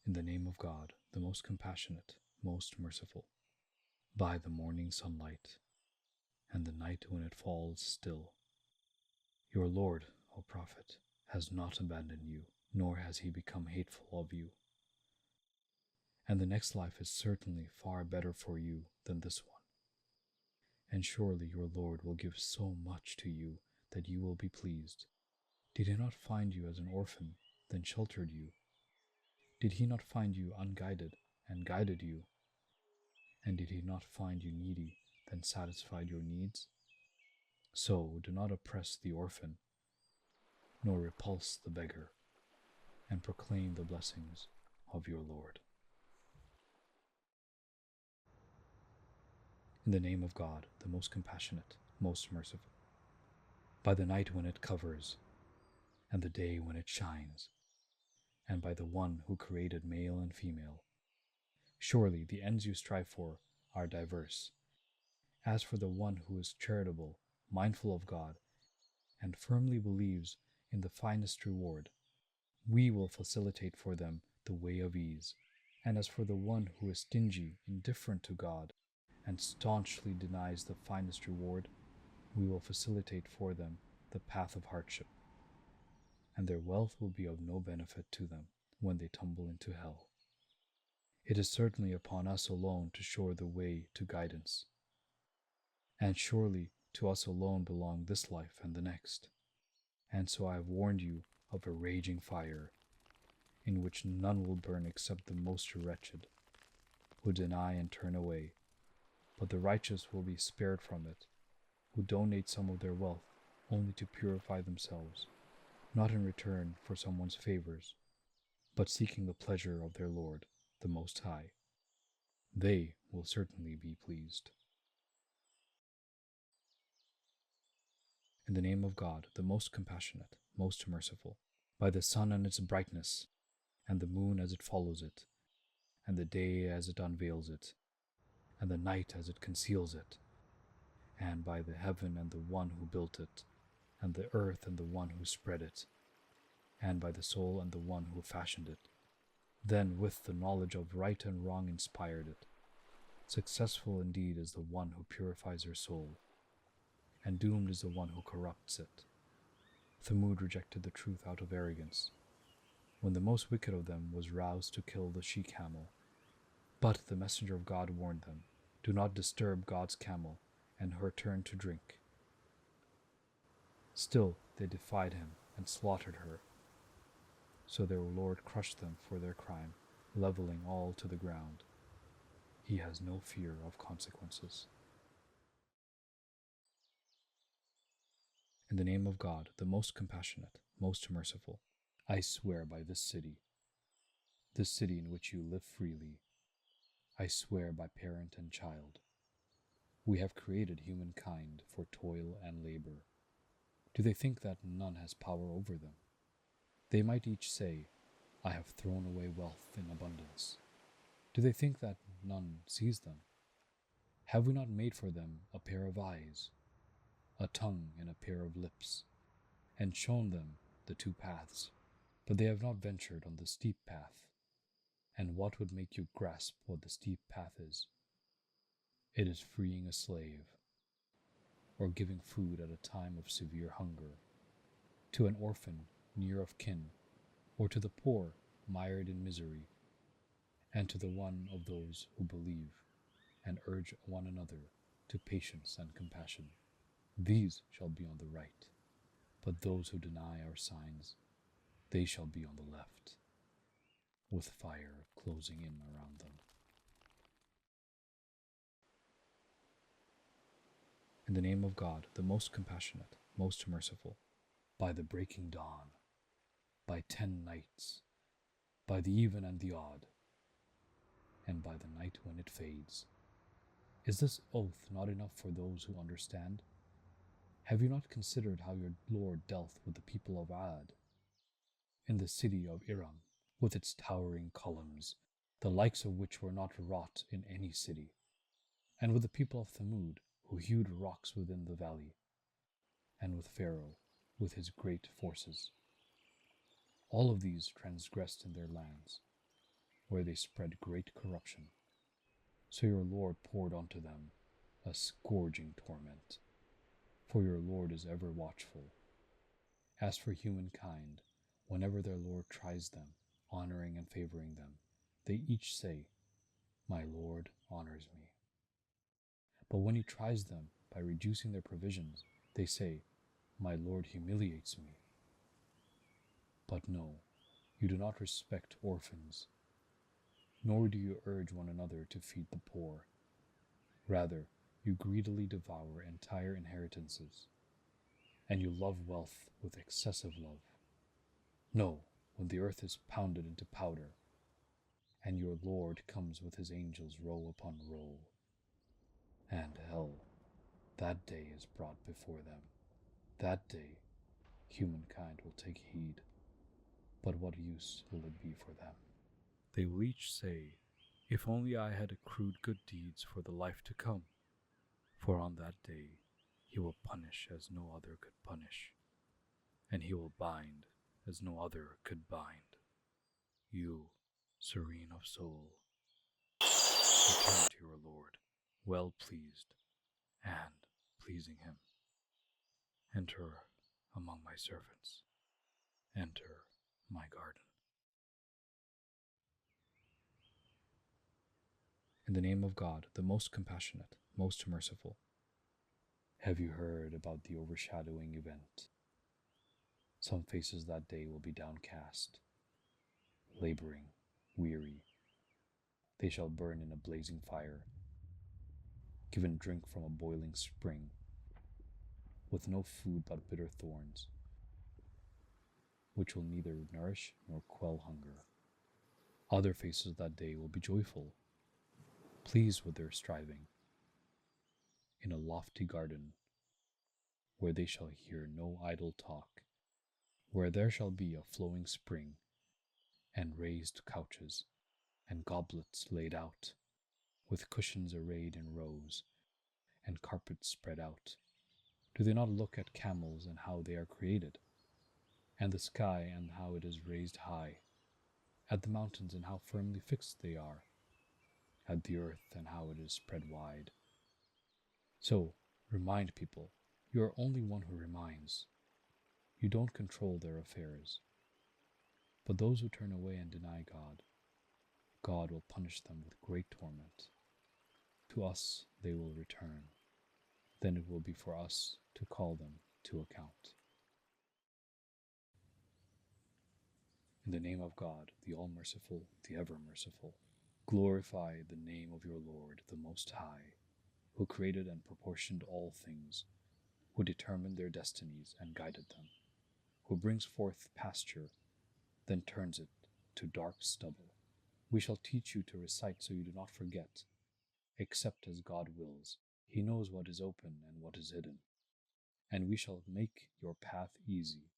In the name of God, the most compassionate, most merciful, by the morning sunlight, and the night when it falls still. Your Lord, O Prophet, has not abandoned you, nor has he become hateful of you. And the next life is certainly far better for you than this one. And surely your Lord will give so much to you that you will be pleased. Did he not find you as an orphan, then sheltered you? Did he not find you unguided, and guided you? And did he not find you needy, then satisfied your needs? So do not oppress the orphan, nor repulse the beggar, and proclaim the blessings of your Lord. In the name of God, the most compassionate, most merciful, by the night when it covers, and the day when it shines, and by the one who created male and female. Surely the ends you strive for are diverse. As for the one who is charitable, mindful of God, and firmly believes in the finest reward, we will facilitate for them the way of ease. And as for the one who is stingy, indifferent to God, and staunchly denies the finest reward, we will facilitate for them the path of hardship, and their wealth will be of no benefit to them when they tumble into hell. It is certainly upon us alone to show the way to guidance, and surely to us alone belong this life and the next. And so I have warned you of a raging fire, in which none will burn except the most wretched, who deny and turn away, but the righteous will be spared from it, who donate some of their wealth only to purify themselves, not in return for someone's favors, but seeking the pleasure of their Lord, the Most High. They will certainly be pleased. In the name of God, the most compassionate, most merciful, by the sun and its brightness, and the moon as it follows it, and the day as it unveils it, and the night as it conceals it, and by the heaven and the one who built it, and the earth and the one who spread it, and by the soul and the one who fashioned it, then with the knowledge of right and wrong inspired it. Successful indeed is the one who purifies her soul, and doomed is the one who corrupts it. Thamud rejected the truth out of arrogance, when the most wicked of them was roused to kill the she-camel. But the messenger of God warned them, do not disturb God's camel and her turn to drink. Still they defied him and slaughtered her. So their Lord crushed them for their crime, leveling all to the ground. He has no fear of consequences. In the name of God, the most compassionate, most merciful, I swear by this city in which you live freely. I swear by parent and child. We have created humankind for toil and labor. Do they think that none has power over them? They might each say, I have thrown away wealth in abundance. Do they think that none sees them? Have we not made for them a pair of eyes, a tongue and a pair of lips, and shown them the two paths? But they have not ventured on the steep path. And what would make you grasp what the steep path is? It is freeing a slave, or giving food at a time of severe hunger, to an orphan near of kin, or to the poor mired in misery, and to the one of those who believe and urge one another to patience and compassion. These shall be on the right, but those who deny our signs, they shall be on the left, with fire closing in around them. In the name of God, the most compassionate, most merciful, by the breaking dawn, by 10 nights, by the even and the odd, and by the night when it fades. Is this oath not enough for those who understand? Have you not considered how your Lord dealt with the people of Ad, in the city of Iram, with its towering columns, the likes of which were not wrought in any city, and with the people of Thamud, who hewed rocks within the valley, and with Pharaoh, with his great forces? All of these transgressed in their lands. where they spread great corruption. So your Lord poured onto them a scourging torment, for your Lord is ever watchful. As for humankind, whenever their Lord tries them, honoring and favoring them, they each say, "My Lord honors me." But when he tries them by reducing their provisions, they say, "My Lord humiliates me." But no, you do not respect orphans, nor do you urge one another to feed the poor. Rather, you greedily devour entire inheritances, and you love wealth with excessive love. No, when the earth is pounded into powder, and your Lord comes with his angels row upon row, and hell, that day is brought before them. That day, humankind will take heed, but what use will it be for them? They will each say, "If only I had accrued good deeds for the life to come." For on that day he will punish as no other could punish, and he will bind as no other could bind. You, serene of soul, return to your Lord, well pleased and pleasing him. Enter among my servants. Enter my garden. In the name of God, the most compassionate, most merciful. Have you heard about the overshadowing event? Some faces that day will be downcast, laboring, weary. They shall burn in a blazing fire, given drink from a boiling spring, with no food but bitter thorns, which will neither nourish nor quell hunger. Other faces that day will be joyful, pleased with their striving, in a lofty garden, where they shall hear no idle talk, where there shall be a flowing spring, and raised couches, and goblets laid out, with cushions arrayed in rows, and carpets spread out. Do they not look at camels and how they are created, and the sky and how it is raised high, at the mountains and how firmly fixed they are, at the earth and how it is spread wide? So, remind people, you are only one who reminds. You don't control their affairs. But those who turn away and deny God, God will punish them with great torment. To us they will return. Then it will be for us to call them to account. In the name of God, the All-Merciful, the Ever-Merciful, glorify the name of your Lord, the Most High, who created and proportioned all things, who determined their destinies and guided them, who brings forth pasture, then turns it to dark stubble. We shall teach you to recite so you do not forget, except as God wills. He knows what is open and what is hidden, and we shall make your path easy.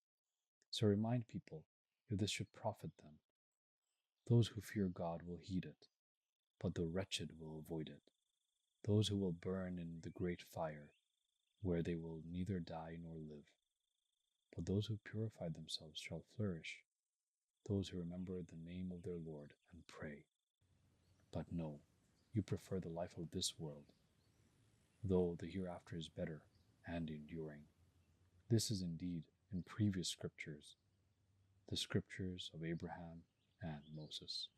So remind people, if this should profit them. Those who fear God will heed it, but the wretched will avoid it. Those who will burn in the great fire, where they will neither die nor live. But those who purify themselves shall flourish, those who remember the name of their Lord and pray. But no, you prefer the life of this world, though the hereafter is better and enduring. This is indeed in previous scriptures, the scriptures of Abraham and Moses.